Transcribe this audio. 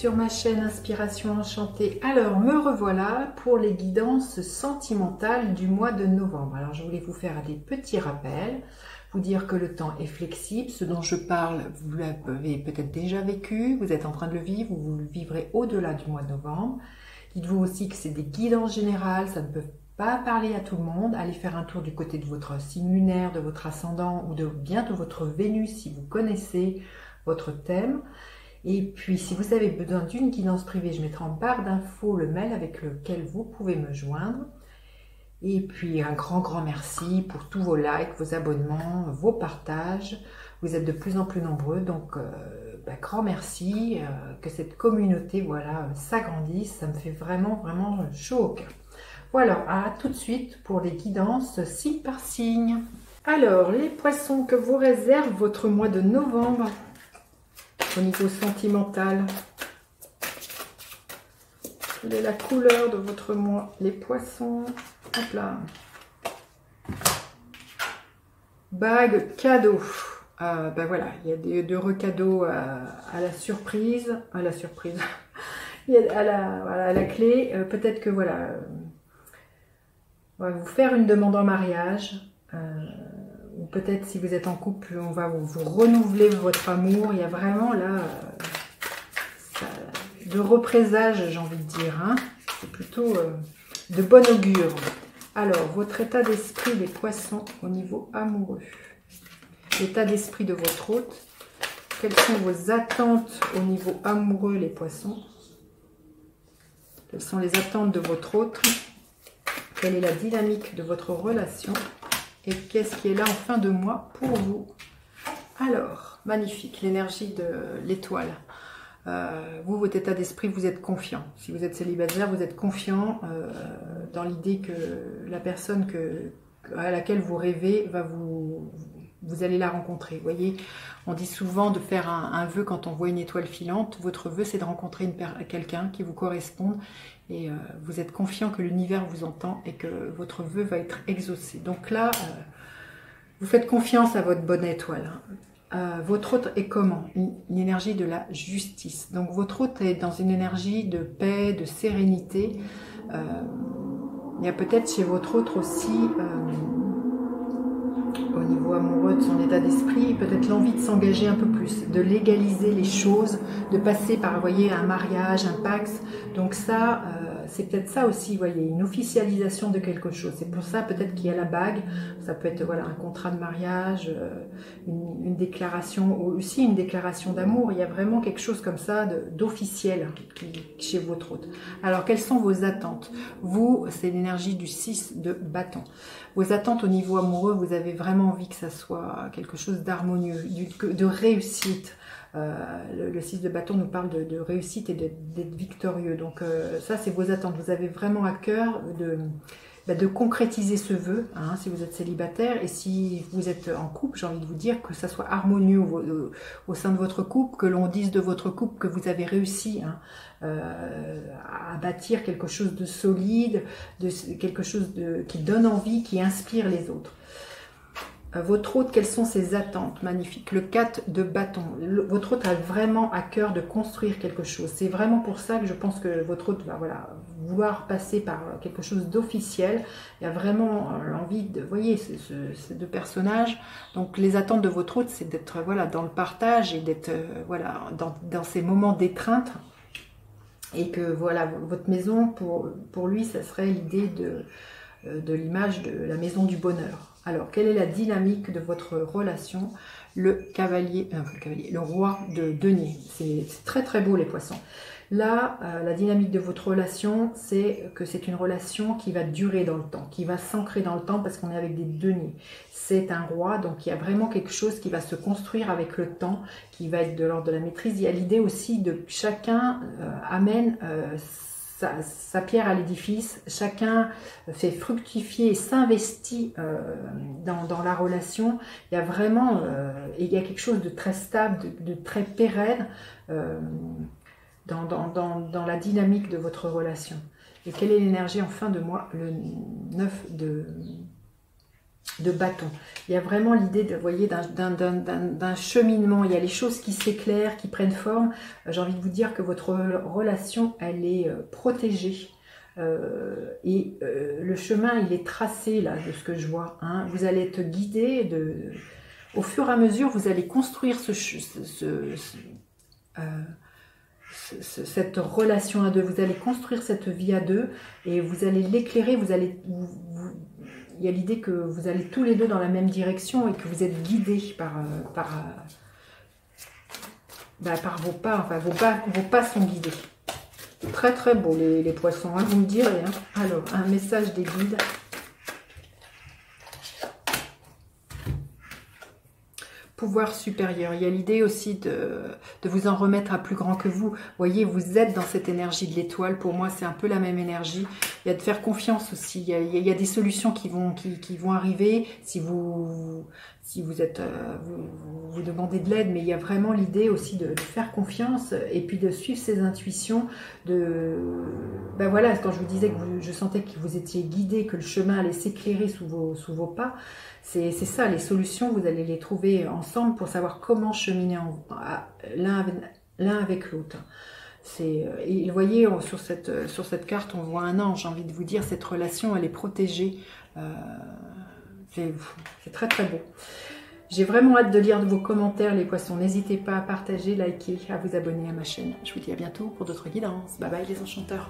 sur ma chaîne Inspiration Enchantée. Alors me revoilà pour les guidances sentimentales du mois de novembre. Alors je voulais vous faire des petits rappels, vous dire que le temps est flexible, ce dont je parle vous l'avez peut-être déjà vécu, vous êtes en train de le vivre ou vous le vivrez au-delà du mois de novembre. Dites-vous aussi que c'est des guidances générales, ça ne peut pas parler à tout le monde. Allez faire un tour du côté de votre signe lunaire, de votre ascendant ou bien de votre Vénus si vous connaissez votre thème. Et puis, si vous avez besoin d'une guidance privée, je mettrai en barre d'infos le mail avec lequel vous pouvez me joindre. Et puis, un grand merci pour tous vos likes, vos abonnements, vos partages. Vous êtes de plus en plus nombreux, donc grand merci. Que cette communauté s'agrandisse. Ça me fait vraiment chaud au cœur. Voilà, à tout de suite pour les guidances signe par signe. Alors, les poissons, que vous réserve votre mois de novembre au niveau sentimental? Quelle est la couleur de votre mois, les poissons? Hop là. Bague cadeau. Voilà, il y a d'heureux cadeaux à la surprise. À la surprise. Il y a à la clé. Peut-être que voilà, on va vous faire une demande en mariage. Ou peut-être si vous êtes en couple, on va vous renouveler votre amour. Il y a vraiment là de représage, j'ai envie de dire. Hein. C'est plutôt de bon augure. Alors, votre état d'esprit des poissons au niveau amoureux. L'état d'esprit de votre hôte. Quelles sont vos attentes au niveau amoureux, les poissons? Quelles sont les attentes de votre hôte? Quelle est la dynamique de votre relation? Et qu'est-ce qui est là en fin de mois pour vous? Alors, magnifique, l'énergie de l'étoile. Vous, votre état d'esprit, vous êtes confiant. Si vous êtes célibataire, vous êtes confiant dans l'idée que la personne à laquelle vous rêvez, vous allez la rencontrer. Vous voyez, on dit souvent de faire un vœu quand on voit une étoile filante. Votre vœu, c'est de rencontrer quelqu'un qui vous corresponde. Et vous êtes confiant que l'univers vous entend et que votre vœu va être exaucé. Donc là, vous faites confiance à votre bonne étoile. Votre hôte est comment? Une énergie de la justice. Donc votre hôte est dans une énergie de paix, de sérénité. Il y a peut-être chez votre hôte aussi, au niveau amoureux de son état d'esprit, peut-être l'envie de s'engager un peu plus, de légaliser les choses, de passer par, vous voyez, un mariage, un pax. Donc ça, c'est peut-être ça aussi, vous voyez, une officialisation de quelque chose. C'est pour ça peut-être qu'il y a la bague. Ça peut être voilà, un contrat de mariage, une déclaration, ou aussi une déclaration d'amour. Il y a vraiment quelque chose comme ça d'officiel chez votre hôte. Alors, quelles sont vos attentes? Vous, c'est l'énergie du 6 de bâton. Vos attentes au niveau amoureux, vous avez vraiment envie que ça soit quelque chose d'harmonieux, de réussite. Le 6 de bâton nous parle de réussite et d'être victorieux. Donc ça, c'est vos attentes. Vous avez vraiment à cœur de concrétiser ce vœu, hein, si vous êtes célibataire. Et si vous êtes en couple, j'ai envie de vous dire que ça soit harmonieux au sein de votre couple, que l'on dise de votre couple que vous avez réussi à bâtir quelque chose de solide, quelque chose qui donne envie, qui inspire les autres. Votre hôte, quelles sont ses attentes? Magnifique. Le 4 de bâton. Votre hôte a vraiment à cœur de construire quelque chose. C'est vraiment pour ça que je pense que votre hôte va vouloir passer par quelque chose d'officiel. Il a vraiment l'envie de... Vous voyez, ces deux personnages. Donc, les attentes de votre hôte, c'est d'être dans le partage et d'être dans ces moments d'étreinte. Et que votre maison, pour lui, ça serait l'idée de l'image de la maison du bonheur. Alors, quelle est la dynamique de votre relation? Le roi de denier. C'est très beau, les poissons. Là, la dynamique de votre relation, c'est que c'est une relation qui va durer dans le temps, qui va s'ancrer dans le temps parce qu'on est avec des deniers. C'est un roi, donc il y a vraiment quelque chose qui va se construire avec le temps, qui va être de l'ordre de la maîtrise. Il y a l'idée aussi de chacun amène sa pierre à l'édifice, chacun fait fructifier et s'investit dans la relation. Il y a vraiment il y a quelque chose de très stable, de très pérenne dans la dynamique de votre relation. Et quelle est l'énergie en fin de mois? Le 9 de bâton. Il y a vraiment l'idée, vous voyez, d'un cheminement. Il y a les choses qui s'éclairent, qui prennent forme. J'ai envie de vous dire que votre relation, elle est protégée. Le chemin, il est tracé, là, de ce que je vois. Hein. Vous allez être guidé. Au fur et à mesure, vous allez construire cette relation à deux. Vous allez construire cette vie à deux et vous allez l'éclairer. Il y a l'idée que vous allez tous les deux dans la même direction et que vous êtes guidés par vos pas. Enfin, vos pas sont guidés. Très très beau les poissons, hein, vous me direz. Hein. Alors, un message des guides. Pouvoir supérieur. Il y a l'idée aussi de vous en remettre à plus grand que vous. Vous voyez, vous êtes dans cette énergie de l'étoile. Pour moi, c'est un peu la même énergie. Il y a de faire confiance aussi. Il y a des solutions qui vont arriver si vous êtes vous demandez de l'aide, mais il y a vraiment l'idée aussi de faire confiance et puis de suivre ses intuitions. Ben voilà, quand je vous disais que je sentais que vous étiez guidé, que le chemin allait s'éclairer sous vos pas. C'est ça, les solutions, vous allez les trouver ensemble pour savoir comment cheminer l'un avec l'autre. Et vous voyez, sur cette carte, on voit un ange. J'ai envie de vous dire, cette relation, elle est protégée. C'est très très beau. J'ai vraiment hâte de lire vos commentaires, les poissons. N'hésitez pas à partager, liker, à vous abonner à ma chaîne. Je vous dis à bientôt pour d'autres guidances. Bye bye les enchanteurs.